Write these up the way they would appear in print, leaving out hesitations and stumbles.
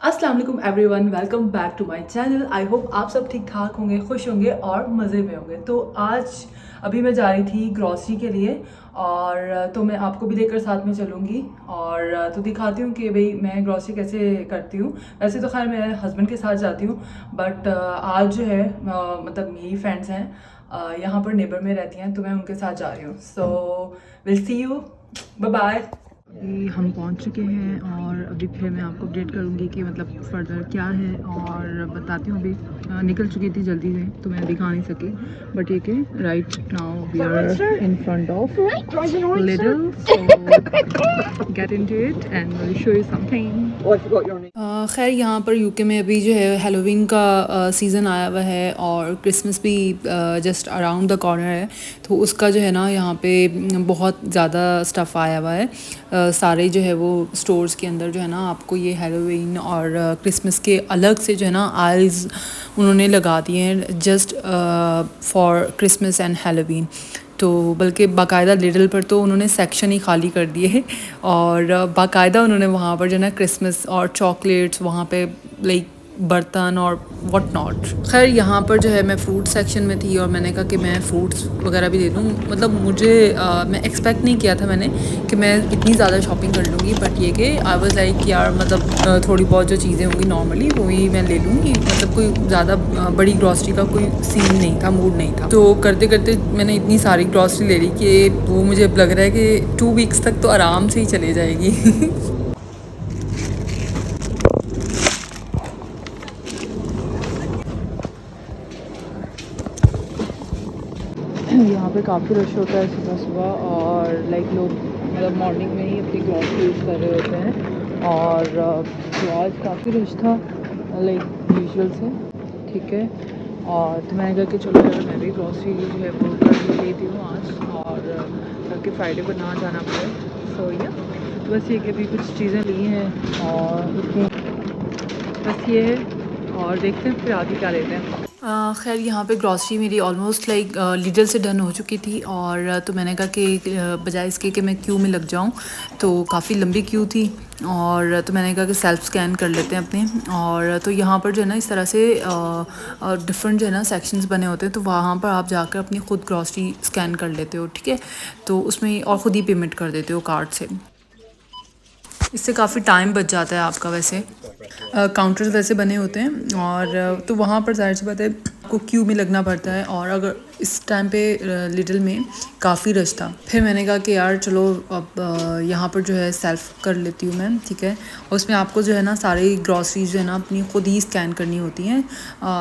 अस्सलाम वालेकुम everyone, welcome back to my channel. I hope आप सब ठीक ठाक होंगे, खुश होंगे और मज़े में होंगे। तो आज अभी मैं जा रही थी ग्रॉसरी के लिए और तो मैं आपको भी लेकर साथ में चलूँगी और तो दिखाती हूँ कि भाई मैं ग्रॉसरी कैसे करती हूँ। वैसे तो खैर मैं हस्बैंड के साथ जाती हूँ, बट आज जो है मतलब मेरी फ्रेंड्स हैं यहाँ पर नेबर में रहती हैं, तो मैं उनके साथ जा रही हूँ। So will see you, bye bye. अभी हम पहुंच चुके हैं और अभी फिर मैं आपको अपडेट करूंगी कि मतलब फर्दर क्या है और बताती हूँ। अभी निकल चुकी थी जल्दी में तो मैं दिखा नहीं सकी, बट ये कि right now we are in front of little, so get into it and will show you something. खैर यहाँ पर यूके में अभी जो है हेलोवीन का सीज़न आया हुआ है और क्रिसमस भी जस्ट अराउंड द कॉर्नर है, तो उसका जो है ना यहाँ पे बहुत ज़्यादा स्टफ़ आया हुआ है। सारे जो है वो स्टोर्स के अंदर जो है ना आपको ये हेलोवीन और क्रिसमस के अलग से जो है ना आइल्स उन्होंने लगा दिए हैं just for Christmas and Halloween. तो बल्कि बाकायदा लिडल पर तो उन्होंने सेक्शन ही खाली कर दिए है और बाकायदा उन्होंने वहाँ पर जो है ना क्रिसमस और चॉकलेट्स वहाँ पे लाइक बर्तन और व्हाट नॉट। खैर यहाँ पर जो है मैं फ्रूट सेक्शन में थी और मैंने कहा कि मैं फ्रूट्स वगैरह भी दे दूँ। मतलब मुझे मैं एक्सपेक्ट नहीं किया था मैंने कि मैं इतनी ज़्यादा शॉपिंग कर लूँगी, बट ये कि आई वाज लाइक यार मतलब थोड़ी बहुत जो चीज़ें होंगी नॉर्मली वही मैं ले लूँगी। मतलब कोई ज़्यादा बड़ी ग्रॉसरी का कोई सीन नहीं था, मूड नहीं था। तो करते करते मैंने इतनी सारी ग्रॉसरी ले ली कि वो मुझे अब लग रहा है कि 2 वीक्स तक तो आराम से ही चले जाएगी। यहाँ पे काफ़ी रश होता है सुबह सुबह और लाइक लोग मतलब मॉर्निंग में ही अपनी ग्रॉसरी यूज़ कर रहे होते हैं और तो आज काफ़ी रश था लाइक यूजुअल से, ठीक है। और तो मैंने कहा कि चलो यार मैं भी ग्रॉसरी जो है वो कर लेती हूँ आज, और ताकि फ्राइडे को ना जाना पड़े। सो या बस ये कि अभी कुछ चीज़ें ली हैं और उसमें बस ये है, और देखते हैं फिर आगे क्या लेते हैं। खैर यहाँ पे ग्रॉसरी मेरी ऑलमोस्ट लाइक लिडल से डन हो चुकी थी और तो मैंने कहा कि बजाय इसके कि मैं क्यू में लग जाऊँ, तो काफ़ी लंबी क्यू थी और तो मैंने कहा कि सेल्फ़ स्कैन कर लेते हैं अपने। और तो यहाँ पर जो है ना इस तरह से डिफरेंट जो है ना सेक्शंस बने होते हैं, तो वहाँ पर आप जाकर अपनी ख़ुद ग्रॉसरी स्कैन कर लेते हो, ठीक है। तो उसमें और ख़ुद ही पेमेंट कर देते हो कार्ड से। इससे काफ़ी टाइम बच जाता है आपका। वैसे काउंटर्स वैसे बने होते हैं और तो वहाँ पर ज़ाहिर सी बात है आपको क्यू में लगना पड़ता है, और अगर इस टाइम पे लिटिल में काफ़ी रश था। फिर मैंने कहा कि यार चलो अब यहाँ पर जो है सेल्फ़ कर लेती हूँ मैं, ठीक है। और उसमें आपको जो है ना सारी ग्रॉसरीज जो है ना अपनी ख़ुद ही स्कैन करनी होती हैं,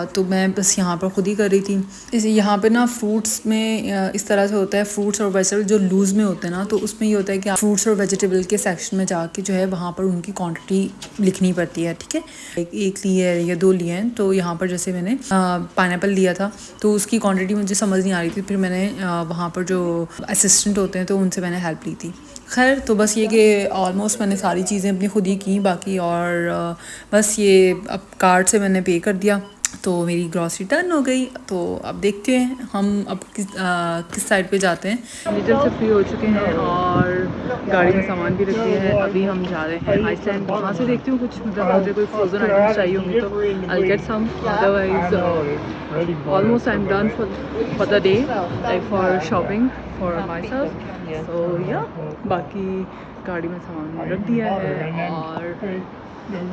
तो मैं बस यहाँ पर ख़ुद ही कर रही थी। इस यहाँ पे ना फ्रूट्स में इस तरह से होता है, फ्रूट्स और वेजिटेबल जो लूज़ में होते हैं ना, तो उसमें ये होता है कि आप फ्रूट्स और वेजिटेबल के सेक्शन में जाके जो है वहाँ पर उनकी क्वांटिटी लिखनी पड़ती है, ठीक है। एक लिए है या 2 लिए हैं, तो यहाँ पर जैसे मैंने पाइनएप्पल लिया था तो उसकी क्वांटिटी मुझे समझ नहीं आ रही थी, फिर मैंने वहाँ पर जो असिस्टेंट होते हैं तो उनसे मैंने हेल्प ली थी। खैर तो बस ये कि ऑलमोस्ट मैंने सारी चीज़ें अपनी खुद ही की बाकी, और बस ये अब कार्ड से मैंने पे कर दिया तो मेरी ग्रॉसरी टर्न हो गई। तो अब देखते हैं हम अब किस साइड पे जाते हैं। लिटिल से फ्री हो चुके हैं और गाड़ी में सामान भी रख दिया है। अभी हम जा रहे हैं आइसलैंड। वहाँ से देखती हूँ कुछ मतलब मुझे कोई फ्रोजन आइटम्स चाहिए होंगी तो I get some, otherwise almost I am done for the day, like for shopping for myself. So या बाकी गाड़ी में सामान रख दिया है और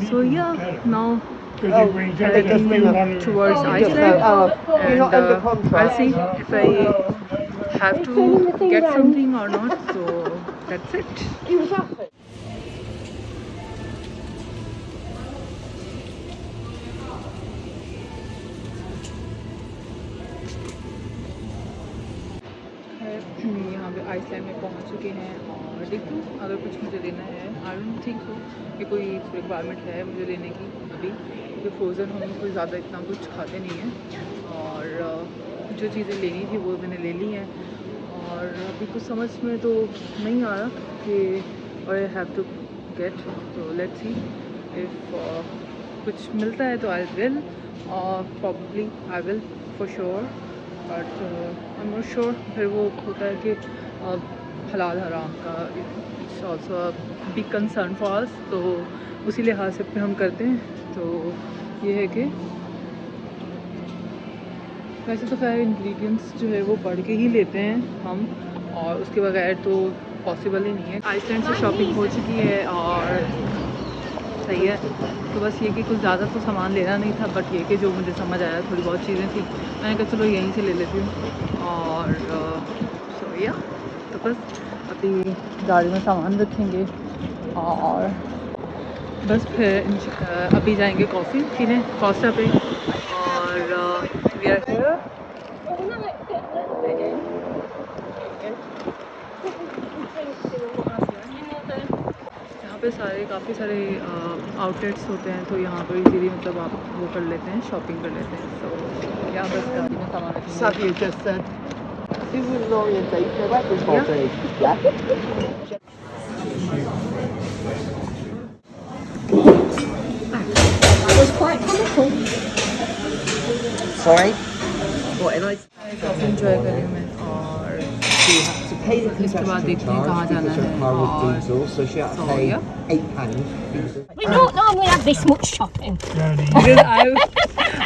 so yeah, now heading towards Iceland, and I'll see if I have to get something or not. So that's it. यहाँ पे आइसलैंड में पहुँच चुके हैं और देखो अगर कुछ मुझे लेना है, आई डोंट थिंक सो कि कोई रिक्वायरमेंट है मुझे लेने की अभी, क्योंकि फ्रोज़न हम कोई ज़्यादा इतना कुछ खाते नहीं हैं और जो चीज़ें लेनी थी वो मैंने ले ली हैं। और अभी कुछ समझ में तो नहीं आ रहा कि आई हैव टू गेट, तो लेट्स सी इफ़ कुछ मिलता है तो I will, probably I will for sure, but I am not sure. फिर वो होता है कि हलाल हराम का it's also big concern for us, तो उसी लिहाज से हम करते हैं। तो ये है कि वैसे तो खैर इंग्रेडिएंट्स जो है वो पढ़ के ही लेते हैं हम, और उसके बगैर तो पॉसिबल ही नहीं है। आइसलैंड से शॉपिंग हो चुकी है और सही है। तो बस ये कि कुछ ज़्यादा तो सामान लेना नहीं था, बट ये कि जो मुझे समझ आया थोड़ी बहुत चीज़ें थी, मैंने कहा चलो यहीं से ले लेती हूँ। और सो या तो बस अभी गाड़ी में सामान रखेंगे और बस फिर अभी जाएंगे कॉफ़ी पीने कॉस्टा पे। और we are here। यहाँ पे काफ़ी सारे आउटलेट्स होते हैं, तो यहाँ पर इजीली मतलब आप वो कर लेते हैं, शॉपिंग कर लेते हैं। तो यहाँ बस गाड़ी में सामान रखेंगे। was quite comical. Sorry. Whatever. काफ़ी इंजॉय कर रही हूँ मैं, और To pay the इसके बाद concession देखते हैं कहाँ charge जाना because of है। car with और diesel, so she had to pay yeah. £8. We don't normally have this much shopping. Because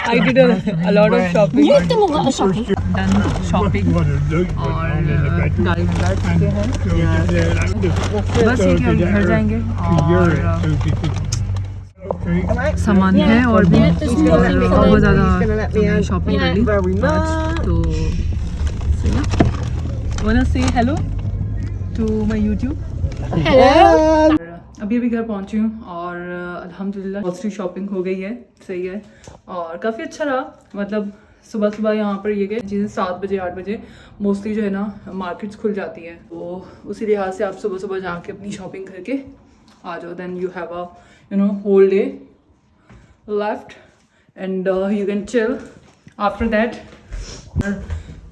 I did a lot of shopping, You've done a lot of shopping. done shopping और गाड़ी में बैठ चुके हैं। बस ये कि हम घर जाएंगे और सामान है और भी बहुत ज़्यादा शॉपिंग कर ली आज। तो wanna say hello to my YouTube। Hello. अभी घर पहुंची हूँ और अल्हम्दुलिल्लाह बहुत सी शॉपिंग हो गई है, सही है। और काफ़ी अच्छा रहा, मतलब सुबह सुबह यहाँ पर ये गए चीज़ें 7 बजे 8 बजे मोस्टली जो है ना मार्केट्स खुल जाती हैं, तो उसी लिहाज से आप सुबह सुबह जाके अपनी शॉपिंग करके आ जाओ। Then you have a whole day left and you can chill after that.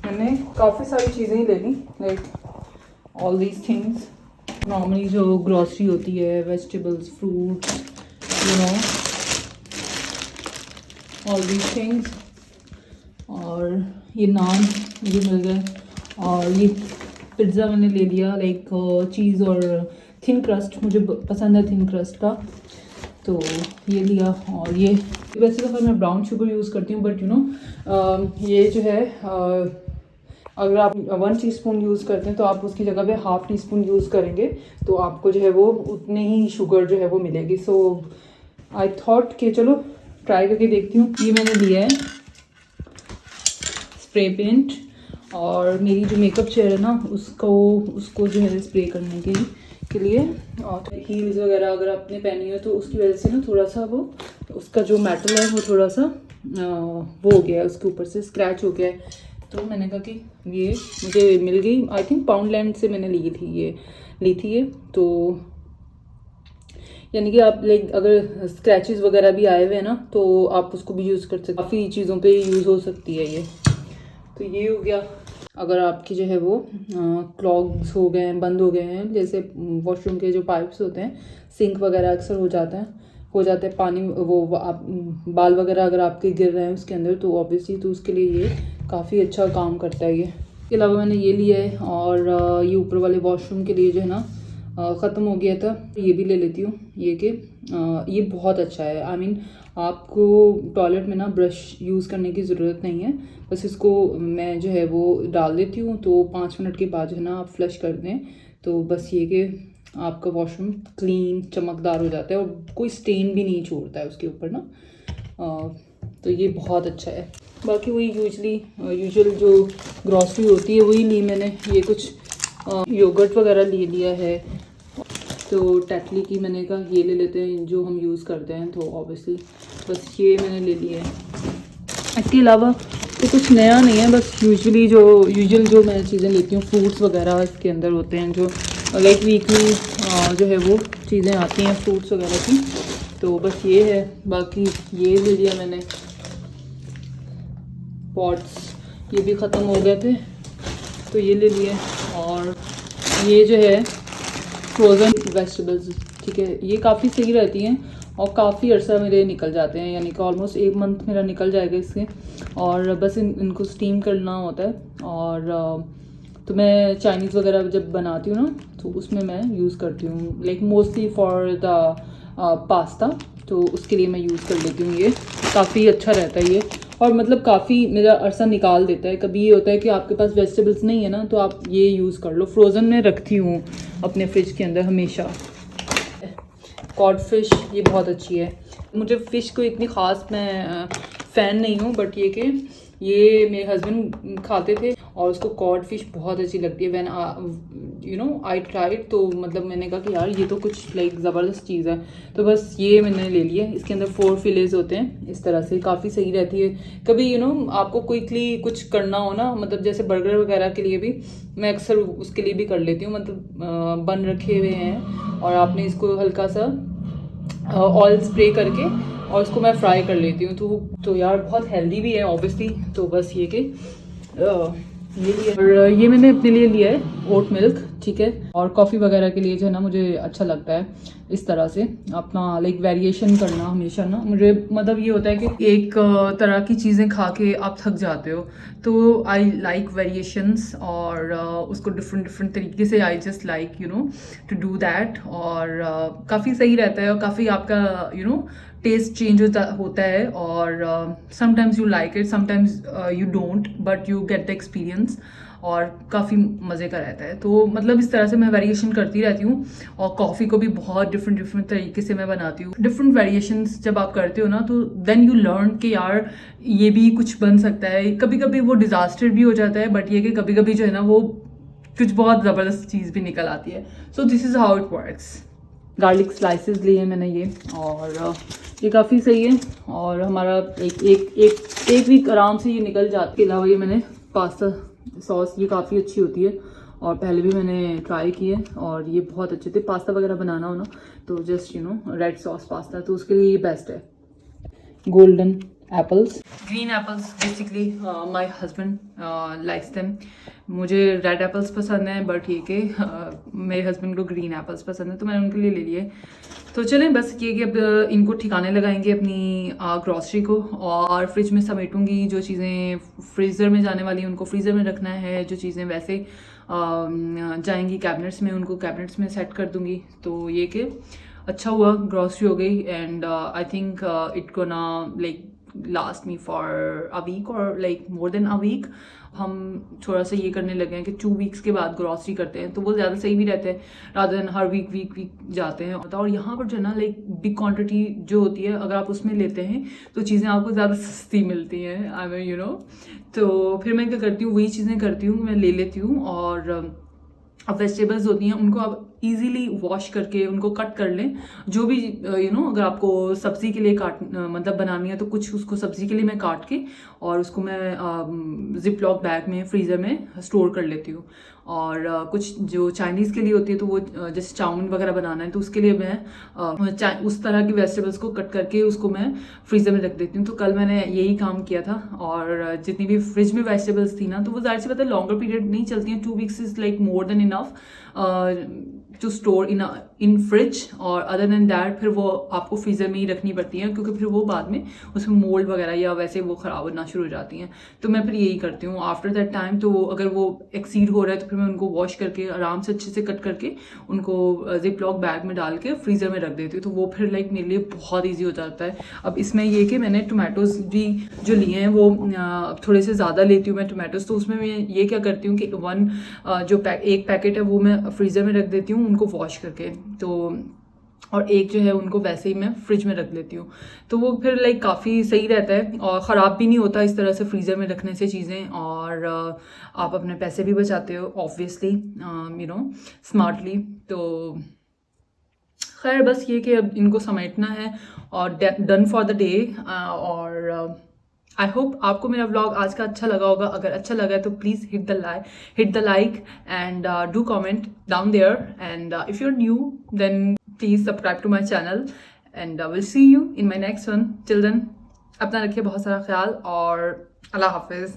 मैंने काफ़ी सारी चीज़ें ही ले ली, like all these things. Normally जो ग्रॉसरी होती है, vegetables, fruits, all these things. और ये नान मुझे मिल गए, और ये पिज़्ज़ा मैंने ले लिया, लाइक चीज़ और थिन क्रस्ट, मुझे पसंद है थिन क्रस्ट का, तो ये लिया। और ये वैसे तो फिर मैं ब्राउन शुगर यूज़ करती हूँ, बट ये जो है अगर आप 1 टीस्पून यूज़ करते हैं तो आप उसकी जगह पे ½ टीस्पून यूज़ करेंगे तो आपको जो है वो उतने ही शुगर जो है वो मिलेगी। सो आई थॉट कि चलो ट्राई करके देखती हूँ। ये मैंने लिया है स्प्रे पेंट, और मेरी जो मेकअप चेयर है ना उसको जो है स्प्रे करने के लिए। और हील्स वगैरह अगर आपने पहनी हो तो उसकी वजह से ना थोड़ा सा वो उसका जो मेटल है वो थोड़ा सा वो हो गया है, उसके ऊपर से स्क्रैच हो गया है। तो मैंने कहा कि ये मुझे मिल गई, आई थिंक पाउंडलैंड से मैंने ली थी ये। तो यानी कि आप लाइक अगर स्क्रैचेस वगैरह भी आए हुए हैं ना तो आप उसको भी यूज़ कर सकते, काफ़ी चीज़ों पे यूज़ हो सकती है ये। तो ये हो गया। अगर आपकी जो है वो क्लॉग्स हो गए हैं, बंद हो गए हैं, जैसे वॉशरूम के जो पाइप्स होते हैं, सिंक वगैरह अक्सर हो जाता है पानी, वो आप बाल वगैरह अगर आपके गिर रहे हैं उसके अंदर, तो ऑब्वियसली तो उसके लिए ये काफ़ी अच्छा काम करता है ये। इसके अलावा मैंने ये लिया है, और ये ऊपर वाले वॉशरूम के लिए जो है ना ख़त्म हो गया था, ये भी ले लेती हूँ। ये बहुत अच्छा है। आई मीन आपको टॉयलेट में ना ब्रश यूज़ करने की ज़रूरत नहीं है, बस इसको मैं जो है वो डाल देती हूँ, तो 5 मिनट के बाद जो है ना आप फ्लश कर दें, तो बस ये कि आपका वॉशरूम क्लीन चमकदार हो जाता है और कोई स्टेन भी नहीं छोड़ता है उसके ऊपर ना। तो ये बहुत अच्छा है। बाकी वही यूजुअल जो ग्रॉसरी होती है वही ली मैंने। ये कुछ योगर्ट वगैरह ले लिया है, तो टेटली की मैंने कहा ये ले लेते हैं जो हम यूज़ करते हैं, तो ऑब्वियसली बस ये मैंने ले लिया है। इसके अलावा तो कुछ नया नहीं है, बस यूजुअल जो मैं चीज़ें लेती हूँ, फ्रूट्स वगैरह इसके अंदर होते हैं जो लाइक वीकली जो है वो चीज़ें आती हैं फ्रूट्स वगैरह की, तो बस ये है। बाकी ये ले लिया मैंने पॉट्स, ये भी ख़त्म हो गए थे तो ये ले लिए। और ये जो है फ्रोज़न वेजिटेबल्स, ठीक है, ये काफ़ी सही रहती हैं और काफ़ी अर्सा मेरे निकल जाते हैं, यानी कि ऑलमोस्ट 1 मंथ मेरा निकल जाएगा इससे। और बस इनको स्टीम करना होता है, और तो मैं चाइनीज़ वगैरह जब बनाती हूँ ना तो उसमें मैं यूज़ करती हूँ, like mostly for the pasta, तो उसके लिए मैं यूज़ कर लेती हूँ। ये काफ़ी अच्छा रहता है ये, और मतलब काफ़ी मेरा अरसा निकाल देता है। कभी ये होता है कि आपके पास वेजिटेबल्स नहीं है ना, तो आप ये यूज़ कर लो। फ्रोज़न में रखती हूँ अपने फ्रिज के अंदर हमेशा। कॉड फिश ये बहुत अच्छी है। मुझे फ़िश को इतनी ख़ास मैं फ़ैन नहीं हूँ, बट ये कि ये मेरे हस्बैंड खाते थे और उसको कॉड फिश बहुत अच्छी लगती है। When you know I tried, तो मतलब मैंने कहा कि यार ये तो कुछ लाइक ज़बरदस्त चीज़ है, तो बस ये मैंने ले लिया। इसके अंदर 4 फिलेज होते हैं, इस तरह से काफ़ी सही रहती है। कभी यू नो आपको क्विकली कुछ करना हो ना, मतलब जैसे बर्गर वगैरह के लिए भी मैं अक्सर उसके लिए भी कर लेती हूँ। मतलब बन रखे हुए हैं और आपने इसको हल्का सा ऑयल स्प्रे करके और उसको मैं फ्राई कर लेती हूँ। तो यार बहुत हेल्दी भी है ऑब्वियसली। तो बस ये कि ये लिया, और ये मैंने अपने लिए लिया है ओट मिल्क, ठीक है। और कॉफ़ी वगैरह के लिए जो है ना मुझे अच्छा लगता है इस तरह से अपना लाइक वेरिएशन करना हमेशा ना। मुझे मतलब ये होता है कि एक तरह की चीज़ें खा के आप थक जाते हो, तो आई लाइक वेरिएशंस, और उसको डिफरेंट तरीके से I just like you know to do that. और काफ़ी सही रहता है और काफ़ी आपका यू नो टेस्ट चेंज होता है। और sometimes you like it, sometimes you don't, but you get the experience, और काफ़ी मज़े का रहता है। तो मतलब इस तरह से मैं वेरिएशन करती रहती हूँ। और कॉफ़ी को भी बहुत डिफरेंट तरीके से मैं बनाती हूँ। डिफरेंट वेरिएशंस जब आप करते हो ना, तो देन यू लर्न कि यार ये भी कुछ बन सकता है। कभी कभी वो डिज़ास्टर भी हो जाता है, बट ये कि कभी कभी जो है ना वो कुछ बहुत ज़बरदस्त चीज़ भी निकल आती है। So this is how it works. Garlic slices लिए मैंने ये, और ये काफ़ी सही है। और हमारा एक वीक आराम से ये निकल जाता है। इसके अलावा ये मैंने पास्ता सॉस, ये काफ़ी अच्छी होती है और पहले भी मैंने ट्राई की है और ये बहुत अच्छे थे। पास्ता वगैरह बनाना हो ना तो just you know red sauce pasta, तो उसके लिए ये बेस्ट है। Golden apples, green apples basically my husband likes them. मुझे रेड एप्पल्स पसंद हैं, बट ये कि मेरे हस्बैंड को ग्रीन एप्पल्स पसंद है, तो मैंने उनके लिए ले लिए। तो चलें बस ये कि अब इनको ठिकाने लगाएंगे अपनी ग्रॉसरी को, और फ्रिज में समेटूंगी। जो चीज़ें फ्रीज़र में जाने वाली हैं उनको फ्रीज़र में रखना है, जो चीज़ें वैसे जाएंगी कैबिनेट्स में उनको कैबिनेट्स में सेट कर दूंगी। तो ये कि अच्छा हुआ ग्रॉसरी हो गई, and I think it gonna like last me for a week और like more than a week. हम थोड़ा सा ये करने लगे हैं कि 2 वीक्स के बाद ग्रॉसरी करते हैं, तो वो ज़्यादा सही भी रहते हैं रादर देन हर वीक जाते हैं। और यहाँ पर जो है ना लाइक बिग क्वांटिटी जो होती है, अगर आप उसमें लेते हैं तो चीज़ें आपको ज़्यादा सस्ती मिलती हैं, आई मीन यू नो। तो फिर मैं क्या करती हूँ, वही चीज़ें करती हूँ, मैं ले लेती हूँ। और अब वेजिटेबल्स होती हैं उनको आप इजीली वॉश करके उनको कट कर लें। जो भी यू नो अगर आपको सब्ज़ी के लिए मतलब बनानी है, तो कुछ उसको सब्ज़ी के लिए मैं काट के और उसको मैं जिप लॉक बैग में फ्रीज़र में स्टोर कर लेती हूँ। और कुछ जो चाइनीज़ के लिए होती है, तो वो जैसे चाउमीन वगैरह बनाना है, तो उसके लिए मैं उस तरह की वेजिटेबल्स को कट करके उसको मैं फ्रीज़र में रख देती हूँ। तो कल मैंने यही काम किया था, और जितनी भी फ्रिज में वेजिटेबल्स थी ना, तो वो ज़ाहिर सी बात है लॉन्गर पीरियड नहीं चलती हैं। 2 weeks is like more than enough to store in fridge, और अदर देन दैट फिर वो आपको फ्रीज़र में ही रखनी पड़ती हैं, क्योंकि फिर वो बाद में उसमें मोल्ड वगैरह या वैसे वो ख़राब होना शुरू हो जाती हैं। तो मैं फिर यही करती हूँ आफ्टर दैट टाइम। तो अगर वो एक्सीड हो रहा है तो फिर मैं उनको वॉश करके आराम से अच्छे से कट करके उनको जिप लॉक बैग में डाल के फ्रीज़र में रख देती हूँ। तो वो फिर लाइक मेरे लिए बहुत ईजी हो जाता है। अब इसमें ये कि मैंने टोमेटोज़ भी जो लिए हैं वो थोड़े से ज़्यादा लेती हूँ मैं टोमेटोज़। तो उसमें मैं ये क्या करती हूँ कि एक पैकेट है वो मैं फ्रीज़र में रख देती हूँ उनको वॉश करके, तो और एक जो है उनको वैसे ही मैं फ्रिज में रख लेती हूँ। तो वो फिर लाइक काफ़ी सही रहता है और ख़राब भी नहीं होता इस तरह से फ्रीज़र में रखने से चीज़ें। और आप अपने पैसे भी बचाते हो ऑब्वियसली यू नो स्मार्टली। तो खैर बस ये कि अब इनको समेटना है और डन फॉर द डे। और आई होप आपको मेरा व्लॉग आज का अच्छा लगा होगा। अगर अच्छा लगा है तो please hit the like and do comment down there, and if you are new then please subscribe to my channel, and will see you in my next one. Till then अपना रखिए बहुत सारा ख्याल, और अल्लाह हाफिज़।